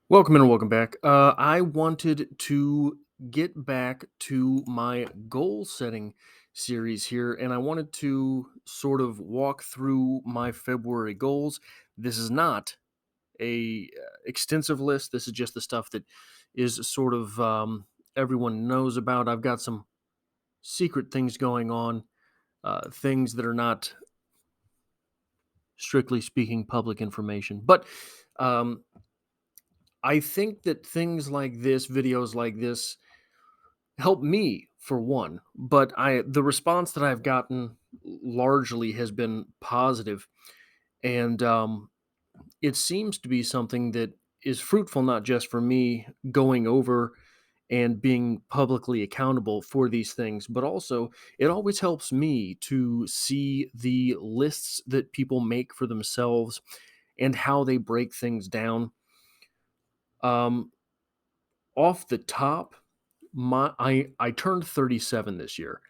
Welcome in and welcome back. I wanted to get back to my goal setting series here, and I wanted to sort of walk through my February goals. This is not a extensive list. This is just the stuff that is sort of everyone knows about. I've got some secret things going on, things that are not strictly speaking public information, but um, I think that things like this, videos like this, help me for one, but the response that I've gotten largely has been positive, and it seems to be something that is fruitful not just for me going over and being publicly accountable for these things, but also it always helps me to see the lists that people make for themselves and how they break things down. Um, Off the top, I turned 37 this year,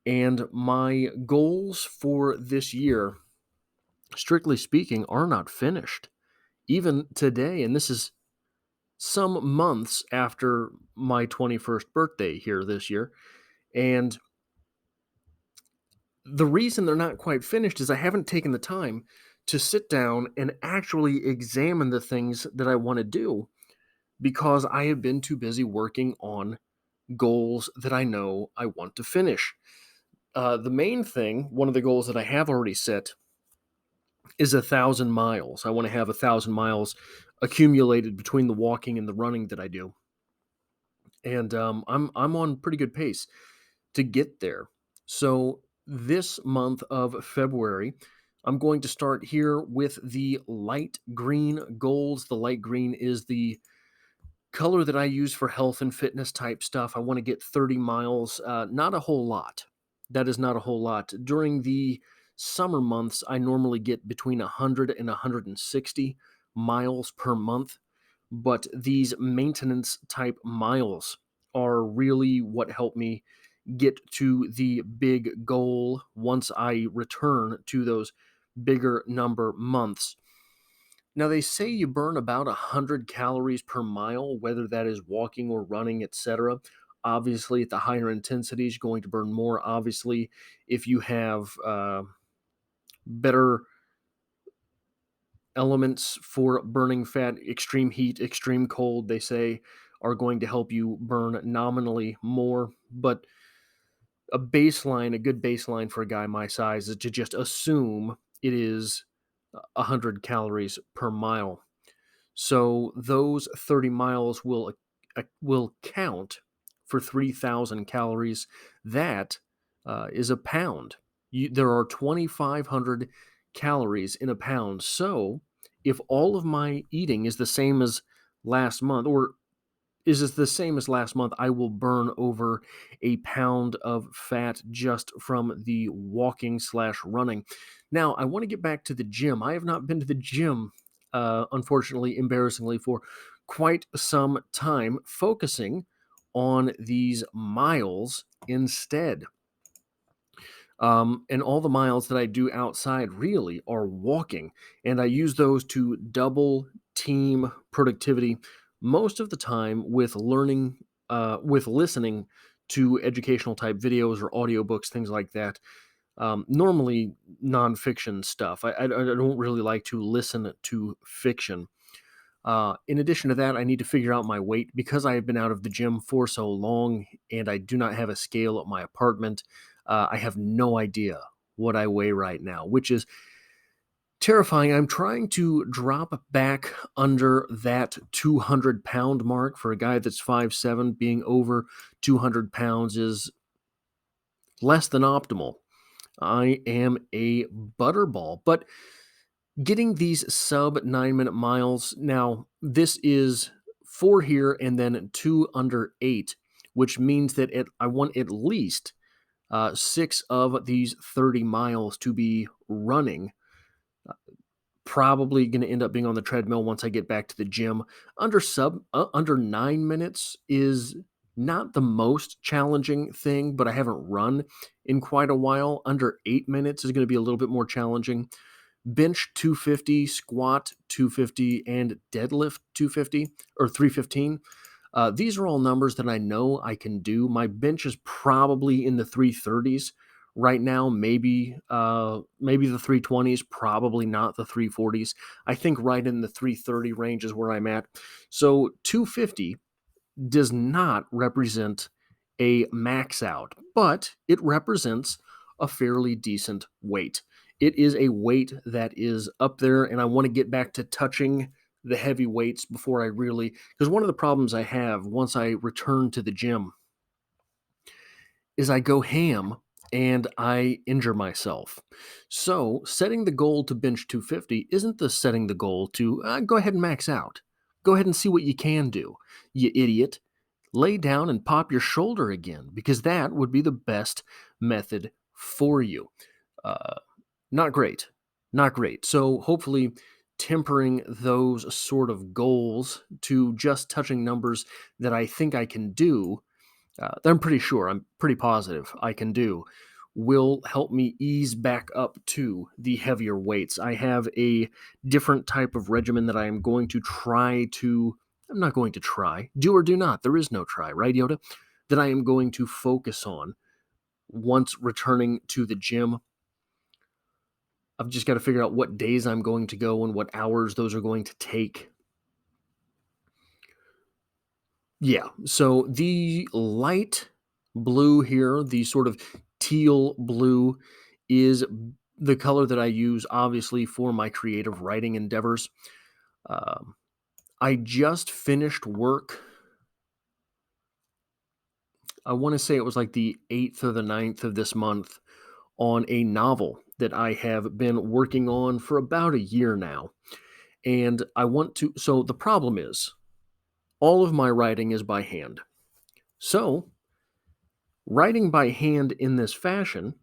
and my goals for this year, strictly speaking, are not finished. Even today, and this is some months after my 21st birthday here this year. And the reason they're not quite finished is I haven't taken the time to sit down and actually examine the things that I want to do because I have been too busy working on goals that I know I want to finish. The main thing, one of the goals that I have already set, is 1,000 miles. I want to have 1,000 miles accumulated between the walking and the running that I do, and I'm on pretty good pace to get there. So this month of February, I'm going to start here with the light green goals. The light green is the color that I use for health and fitness type stuff. I want to get 30 miles, not a whole lot. That is not a whole lot. During the summer months, I normally get between 100 and 160 miles per month. But these maintenance type miles are really what help me get to the big goal once I return to those bigger number months. Now, they say you burn about 100 calories per mile, whether that is walking or running, etc. Obviously, at the higher intensities, you're going to burn more. Obviously, if you have better elements for burning fat, extreme heat, extreme cold, they say, are going to help you burn nominally more. But a good baseline for a guy my size is to just assume it is 100 calories per mile. So those 30 miles will count for 3,000 calories. That is a pound. There are 2,500 calories in a pound. So if all of my eating is the same as last month, or is this the same as last month, I will burn over a pound of fat just from the walking slash running. Now, I want to get back to the gym. I have not been to the gym, unfortunately, embarrassingly, for quite some time, focusing on these miles instead. And all the miles that I do outside really are walking, and I use those to double team productivity most of the time with listening to educational type videos or audiobooks, things like that. Normally nonfiction stuff. I don't really like to listen to fiction. In addition to that, I need to figure out my weight because I have been out of the gym for so long and I do not have a scale at my apartment. I have no idea what I weigh right now, which is terrifying. I'm trying to drop back under that 200-pound mark. For a guy that's 5'7", being over 200 pounds is less than optimal. I am a butterball, but getting these sub 9-minute miles. Now, this is 4 here and then 2 under 8, which means that I want at least 6 of these 30 miles to be running. Probably going to end up being on the treadmill once I get back to the gym. Under 9 minutes is not the most challenging thing, but I haven't run in quite a while. Under 8 minutes is going to be a little bit more challenging. bench 250, squat 250, and deadlift 250 or 315. These are all numbers that I know I can do. My bench is probably in the 330s right now, maybe the 320s, probably not the 340s. I think right in the 330 range is where I'm at. So 250 does not represent a max out, but it represents a fairly decent weight. It is a weight that is up there, and I want to get back to touching the heavy weights before I really, because one of the problems I have once I return to the gym is I go ham and I injure myself. So, setting the goal to bench 250 isn't the setting the goal to go ahead and max out. Go ahead and see what you can do, you idiot. Lay down and pop your shoulder again, because that would be the best method for you. Uh, Not great. Not great. So, hopefully, tempering those sort of goals to just touching numbers that I think I can do, that I'm pretty sure, I'm pretty positive I can do, will help me ease back up to the heavier weights. I have a different type of regimen that I am going to try to. I'm not going to try. Do or do not. There is no try, right, Yoda? That I am going to focus on once returning to the gym. I've just got to figure out what days I'm going to go and what hours those are going to take. Yeah, so the light blue here, the sort of teal blue, is the color that I use obviously for my creative writing endeavors. Um, I just finished work. I want to say it was like the 8th or the 9th of this month on a novel that I have been working on for about a year now. And I want to, so the problem is all of my writing is by hand. So, writing by hand in this fashion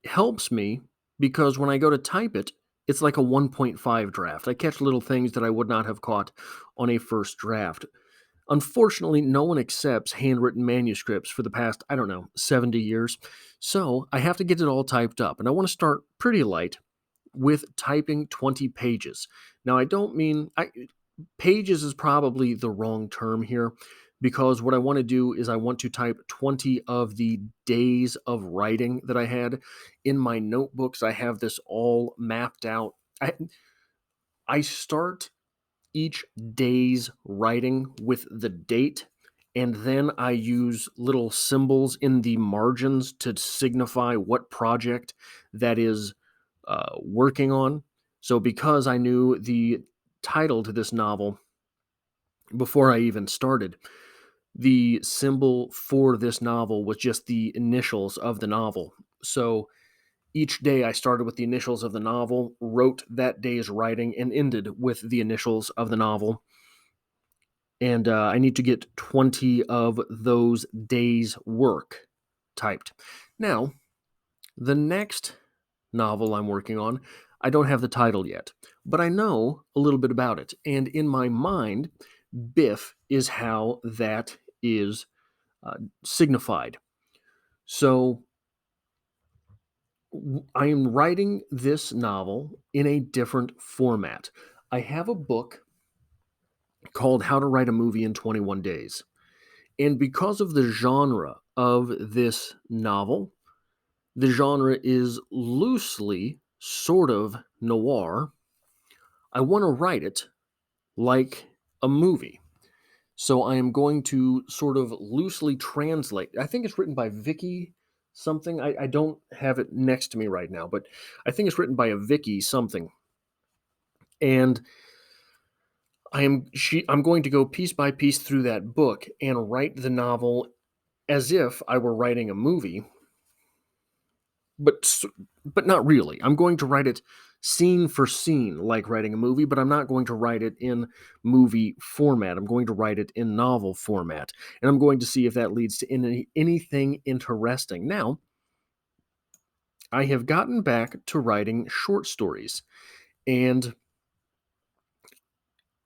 helps me because when I go to type it, it's like a 1.5 draft. I catch little things that I would not have caught on a first draft. Unfortunately, no one accepts handwritten manuscripts for the past, I don't know, 70 years. So I have to get it all typed up. And I want to start pretty light with typing 20 pages. Now, I don't mean pages is probably the wrong term here because what I want to do is I want to type 20 of the days of writing that I had in my notebooks. I have this all mapped out. I start each day's writing with the date, and then I use little symbols in the margins to signify what project that is working on. So, because I knew the title to this novel before I even started, the symbol for this novel was just the initials of the novel. So, each day I started with the initials of the novel, wrote that day's writing, and ended with the initials of the novel. And I need to get 20 of those days' work typed. Now, the next novel I'm working on, I don't have the title yet, but I know a little bit about it. And in my mind, Biff is how that is signified. So I am writing this novel in a different format. I have a book called How to Write a Movie in 21 Days. And because of the genre of this novel, the genre is loosely sort of noir. I want to write it like a movie. So I am going to sort of loosely translate. I think it's written by Vicky something. I don't have it next to me right now, but I think it's written by a Vicky something. And I'm going to go piece by piece through that book and write the novel as if I were writing a movie, but but not really. I'm going to write it scene for scene like writing a movie, but I'm not going to write it in movie format. I'm going to write it in novel format, and I'm going to see if that leads to anything interesting. Now, I have gotten back to writing short stories, and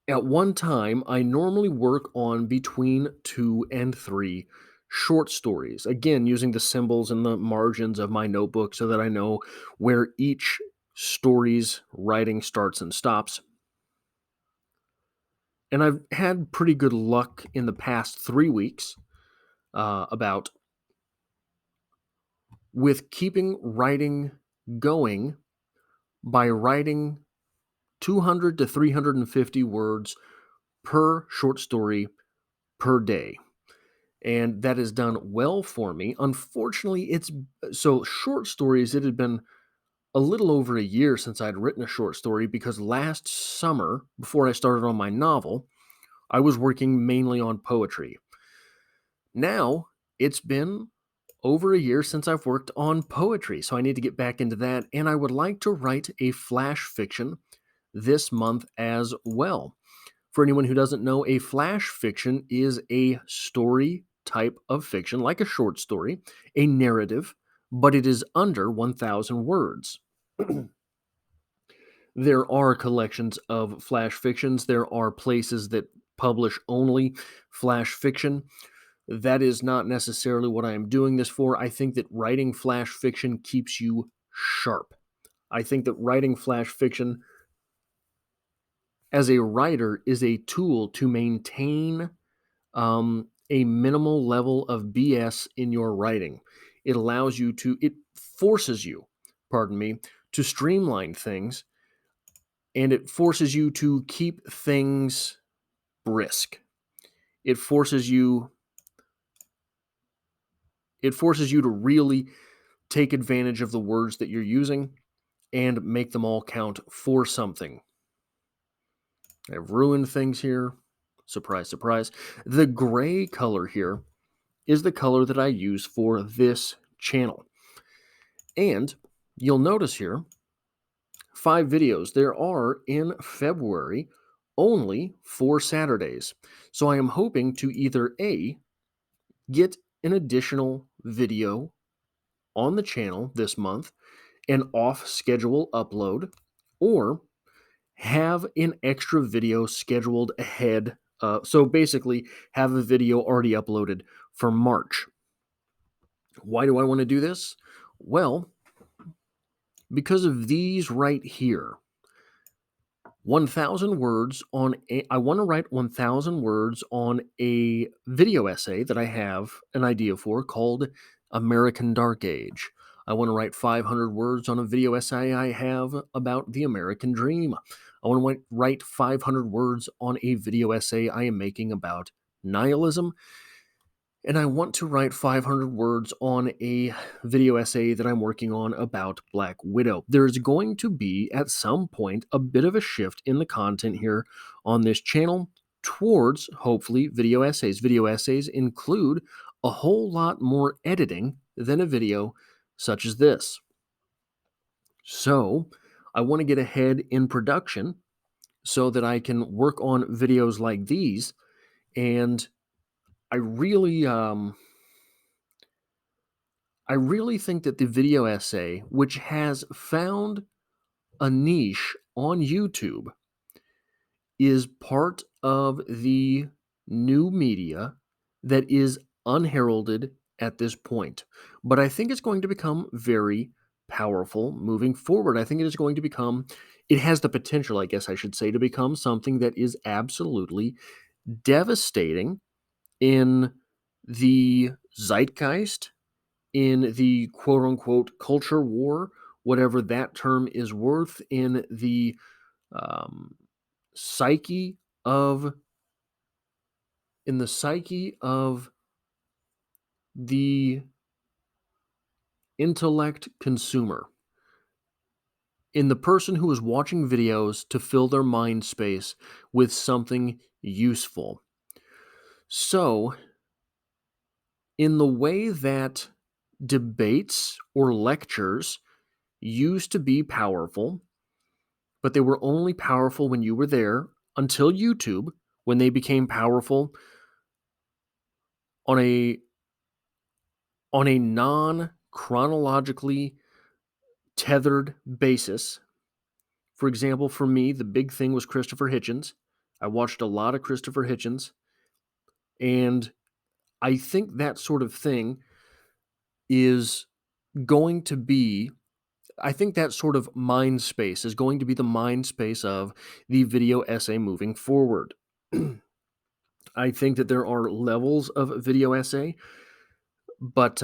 at one time, I normally work on between 2 and 3 short stories. Again, using the symbols and the margins of my notebook so that I know where each stories writing starts and stops. And I've had pretty good luck in the past 3 weeks about with keeping writing going by writing 200 to 350 words per short story per day. And that has done well for me. Unfortunately, it's so short stories, it had been a little over a year since I'd written a short story because last summer, before I started on my novel, I was working mainly on poetry. Now, it's been over a year since I've worked on poetry, so I need to get back into that, and I would like to write a flash fiction this month as well. For anyone who doesn't know, a flash fiction is a story type of fiction, like a short story, a narrative, but it is under 1,000 words. There are collections of flash fictions. There are places that publish only flash fiction. That is not necessarily what I am doing this for. I think that writing flash fiction keeps you sharp. I think that writing flash fiction as a writer is a tool to maintain a minimal level of BS in your writing. It forces you, pardon me, to streamline things, and it forces you to keep things brisk. It forces you to really take advantage of the words that you're using and make them all count for something. I've ruined things here. Surprise, surprise. The gray color here is the color that I use for this channel. And you'll notice here 5 videos. There are in February only 4 Saturdays. So I am hoping to either A, get an additional video on the channel this month, an off schedule upload, or have an extra video scheduled ahead. So basically, have a video already uploaded for March. Why do I want to do this? Well, because of these right here. 1,000 words on I want to write 1,000 words on a video essay that I have an idea for called American Dark Age. I want to write 500 words on a video essay I have about the American Dream. I want to write 500 words on a video essay I am making about nihilism. And I want to write 500 words on a video essay that I'm working on about Black Widow. There's going to be, at some point, a bit of a shift in the content here on this channel towards, hopefully, video essays. Video essays include a whole lot more editing than a video such as this. So, I want to get ahead in production so that I can work on videos like these, and I really think that the video essay, which has found a niche on YouTube, is part of the new media that is unheralded at this point. But I think it's going to become very powerful moving forward. I think it has the potential, I guess I should say, to become something that is absolutely devastating in the zeitgeist, in the quote unquote culture war, whatever that term is worth, in the um, psyche of the intellect consumer, in the person who is watching videos to fill their mind space with something useful. So, in the way that debates or lectures used to be powerful, but they were only powerful when you were there until YouTube, when they became powerful on a non-chronologically tethered basis. For example, for me, the big thing was Christopher Hitchens. I watched a lot of Christopher Hitchens, and I think that sort of thing is going to be I think that sort of mind space is going to be the mind space of the video essay moving forward. I think that there are levels of video essay, but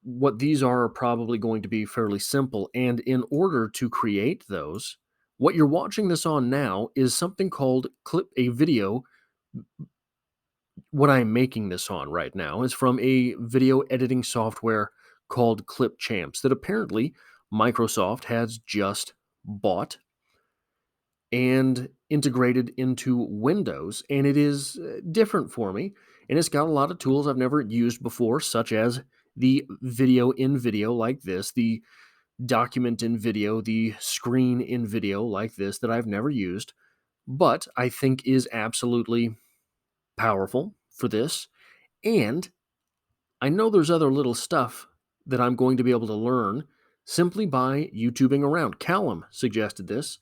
what these are probably going to be fairly simple. And in order to create those, what you're watching this on now is something called clip a video. What I'm making this on right now is from a video editing software called Clip Champs that apparently Microsoft has just bought and integrated into Windows, and it is different for me. And it's got a lot of tools I've never used before, such as the video in video like this, the document in video, the screen in video like this that I've never used, but I think is absolutely powerful for this. And I know there's other little stuff that I'm going to be able to learn simply by YouTubing around. Callum suggested this,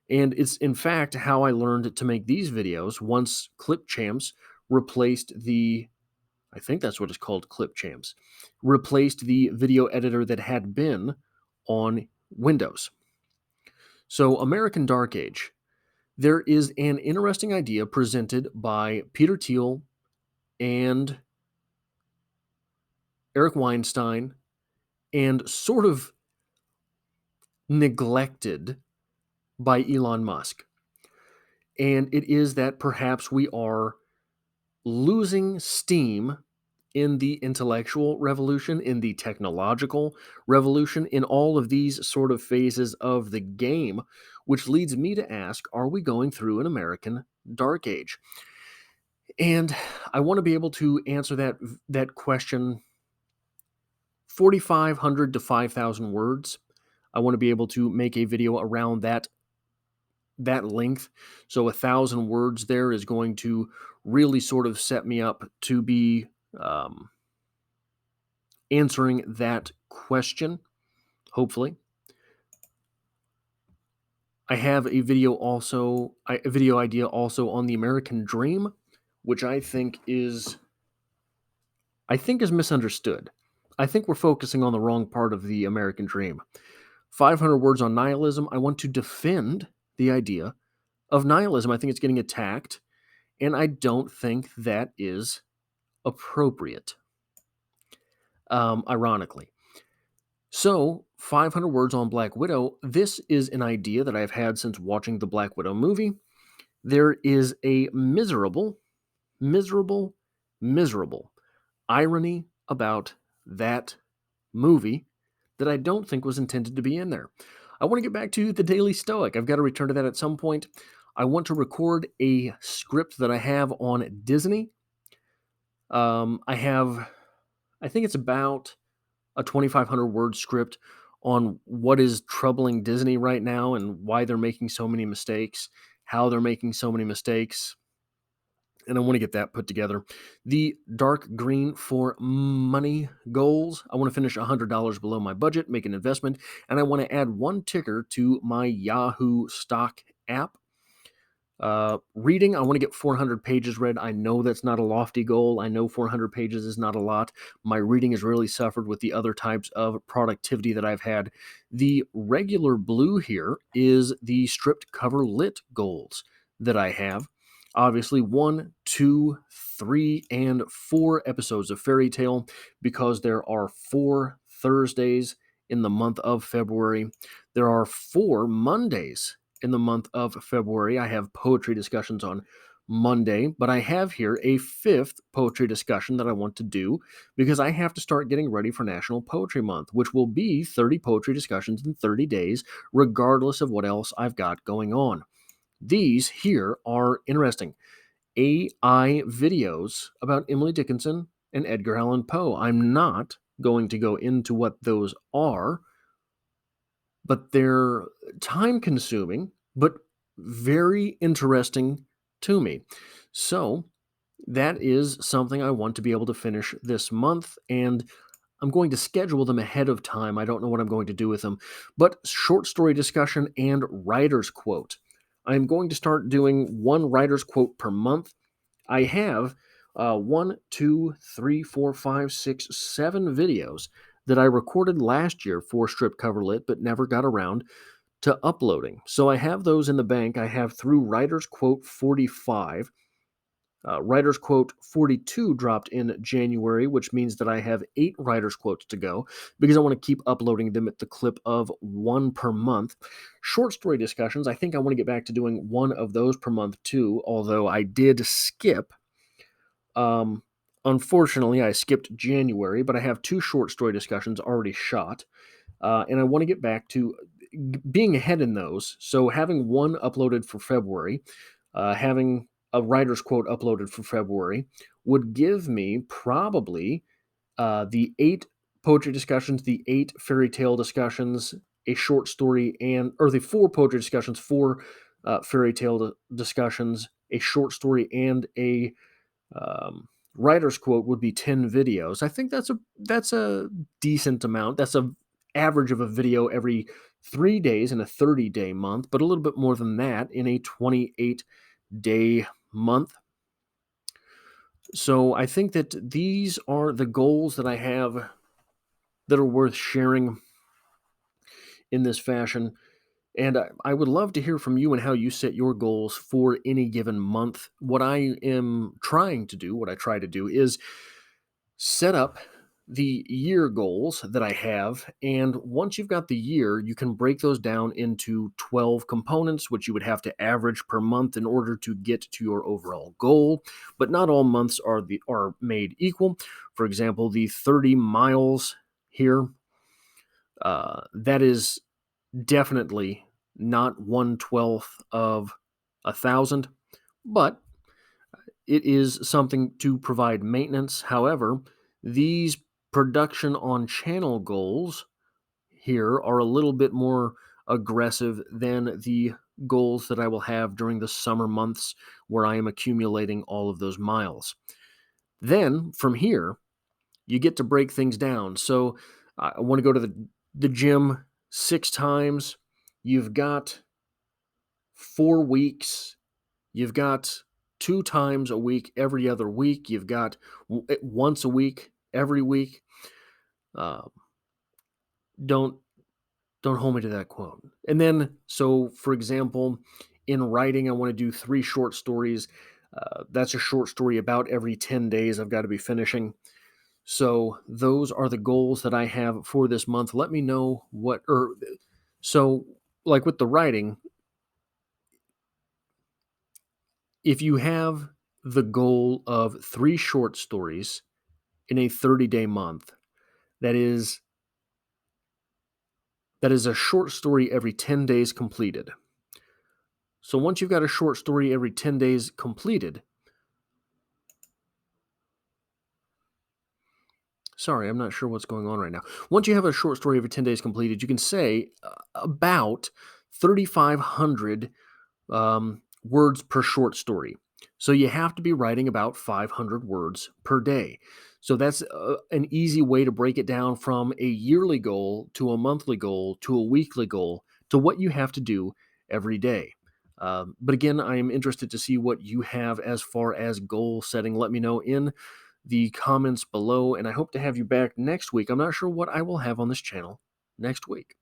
and it's in fact how I learned to make these videos once Clipchamps replaced the, I think that's what it's called, Clipchamps, replaced the video editor that had been on Windows. So, American Dark Age. There is an interesting idea presented by Peter Thiel and Eric Weinstein and sort of neglected by Elon Musk. And it is that perhaps we are losing steam in the intellectual revolution, in the technological revolution, in all of these sort of phases of the game, which leads me to ask, are we going through an American dark age? And I want to be able to answer that question 4,500 to 5,000 words. I want to be able to make a video around that length. So 1,000 words there is going to really sort of set me up to be answering that question, hopefully. I have a video idea also on the American Dream, which I think is misunderstood. I think we're focusing on the wrong part of the American Dream. 500 words on nihilism. I want to defend the idea of nihilism. I think it's getting attacked, and I don't think that is appropriate, ironically. So, 500 words on Black Widow. This is an idea that I've had since watching the Black Widow movie. There is a miserable, miserable, miserable irony about that movie that I don't think was intended to be in there. I want to get back to the Daily Stoic. I've got to return to that at some point. I want to record a script that I have on Disney. I think it's about a 2,500 word script on what is troubling Disney right now and why they're making so many mistakes, how they're making so many mistakes. And I want to get that put together. The dark green for money goals. I want to finish $100 below my budget, make an investment, and I want to add one ticker to my Yahoo stock app. Reading, I want to get 400 pages read. I know that's not a lofty goal. I know 400 pages is not a lot. My reading has really suffered with the other types of productivity that I've had. The regular blue here is the stripped cover lit goals that I have. Obviously, 1, 2, 3, and 4 episodes of Fairy Tale because there are 4 Thursdays in the month of February. There are 4 Mondays in the month of February. I have poetry discussions on Monday, but I have here a 5th poetry discussion that I want to do because I have to start getting ready for National Poetry Month, which will be 30 poetry discussions in 30 days, regardless of what else I've got going on. These here are interesting. AI videos about Emily Dickinson and Edgar Allan Poe. I'm not going to go into what those are, but they're time consuming, but very interesting to me. So that is something I want to be able to finish this month, and I'm going to schedule them ahead of time. I don't know what I'm going to do with them, but short story discussion and writer's quote. I'm going to start doing one writer's quote per month. I have 1, 2, 3, 4, 5, 6, 7 videos that I recorded last year for Strip Cover Lit, but never got around to uploading. So I have those in the bank. I have through Writer's Quote 45. Writer's Quote 42 dropped in January, which means that I have 8 Writer's Quotes to go because I want to keep uploading them at the clip of 1 per month. Short story discussions, I think I want to get back to doing 1 of those per month too, although I did skip. Um, Unfortunately, I skipped January, but I have 2 short story discussions already shot. And I want to get back to being ahead in those. So having 1 uploaded for February, having a writer's quote uploaded for February would give me probably the 8 poetry discussions, the 8 fairy tale discussions, a short story, or the 4 poetry discussions, 4 fairy tale discussions, a short story, and a writer's quote would be 10 videos. I think that's a decent amount. That's a average of a video every 3 days in a 30-day month, but a little bit more than that in a 28-day month. So I think that these are the goals that I have that are worth sharing in this fashion. And I would love to hear from you and how you set your goals for any given month. What I am trying to do, what I try to do, is set up the year goals that I have. And once you've got the year, you can break those down into 12 components, which you would have to average per month in order to get to your overall goal. But not all months are made equal. For example, the 30 miles here, that is definitely not 1/12 of 1,000, but it is something to provide maintenance. However, these production on channel goals here are a little bit more aggressive than the goals that I will have during the summer months where I am accumulating all of those miles. Then from here, you get to break things down. So I want to go to the gym 6 times. You've got 4 weeks. You've got 2 times a week every other week. You've got once a week every week. Uh, don't don't hold me to that quote. And then, so for example, in writing, I want to do 3 short stories. That's a short story about every 10 days I've got to be finishing. So those are the goals that I have for this month. Let me know so like with the writing, if you have the goal of 3 short stories in a 30-day month, that is a short story every 10 days completed. So once you've got a short story every 10 days completed, sorry, I'm not sure what's going on right now. Once you have a short story every 10 days completed, you can say about 3,500 words per short story. So you have to be writing about 500 words per day. So that's an easy way to break it down from a yearly goal to a monthly goal to a weekly goal to what you have to do every day. But again, I am interested to see what you have as far as goal setting. Let me know in the comments below, and I hope to have you back next week. I'm not sure what I will have on this channel next week.